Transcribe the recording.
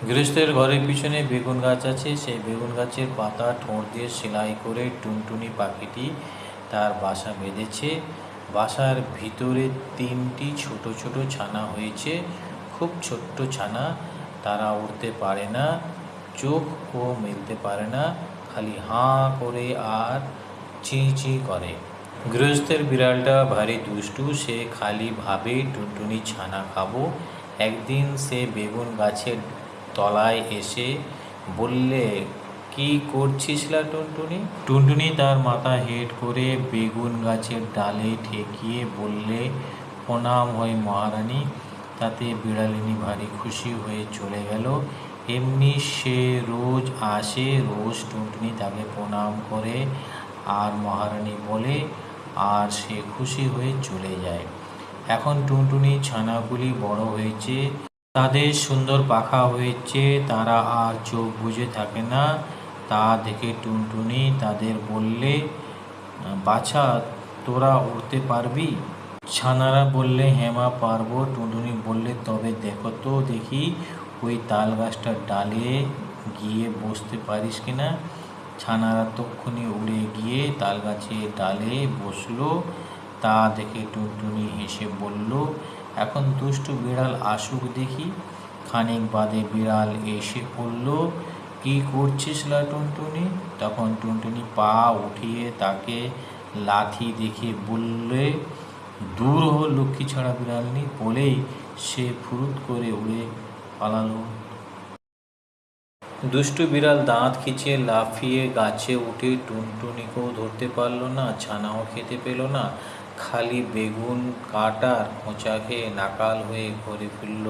গৃহস্থের ঘরের পিছনে বেগুন গাছ আছে। সেই বেগুন গাছের পাতা ঠোঁট দিয়ে সেলাই করে টুনটুনি পাখিটি তার বাসা বেঁধেছে। বাসার ভিতরে 3টি ছোট ছোট ছানা হয়েছে, খুব ছোট্ট ছানা। তারা উড়তে পারে না, চোখও মেলতে পারে না, খালি হাঁ করে আর চি চি করে। গৃহস্থের বিড়ালটা ভারী দুষ্টু, সে খালি ভাবে টুনটুনি ছানা খাবো। একদিন সে বেগুন গাছের তলায় এসে বললে, কি করছিস লা টুনটুনি? টুনটুনি তার মাথা হেঁট করে বেগুন গাছের ডালে ঠেকিয়ে বললে, প্রণাম হয় মহারানী। তাতে বিড়ালিনী ভারী খুশি হয়ে চলে গেল। এমনি সে রোজ আসে, রোজ টুনটুনি তাকে প্রণাম করে আর মহারানী বলে, আর সে খুশি হয়ে চলে যায়। এখন টুনটুনি ছানাগুলি বড় হয়েছে, তাদের সুন্দর পাখা হয়েছে, তারা আর চোখ বুজে থাকে না। তা দেখে টুনটুনি তাদের বললে, বাছা, তোরা উড়তে পারবি? ছানারা বললে, হ্যাঁ মা, পারবো। টুনটুনি বললে, তবে দেখো তো দেখি ওই তাল গাছটার ডালে গিয়ে বসতে পারিস কিনা। ছানারা তক্ষুনি উড়ে গিয়ে তাল গাছের ডালে বসলো। তা দেখে টুনটুনি হেসে বলল, এখন দুষ্টু বিড়াল আসুক দেখি। খানিক বাদে বিড়াল এসে পড়ল। কি করছিস লা টুনটুনি? তখন টুনটুনি পা উঠিয়ে তাকে লাথি দেখে বললে, দূর হ লক্ষ্মী ছাড়া বিড়ালনি, বলেই সে ফুরুত করে উড়ে পালালো। দুষ্টু বিড়াল দাঁত খিঁচিয়ে লাফিয়ে গাছে উঠে টুনটুনিকেও ধরতে পারল না, ছানাও খেতে পেল না, খালি বেগুন কাটার খোঁচা খেয়ে নাকাল হয়ে ঘরে ফিরল।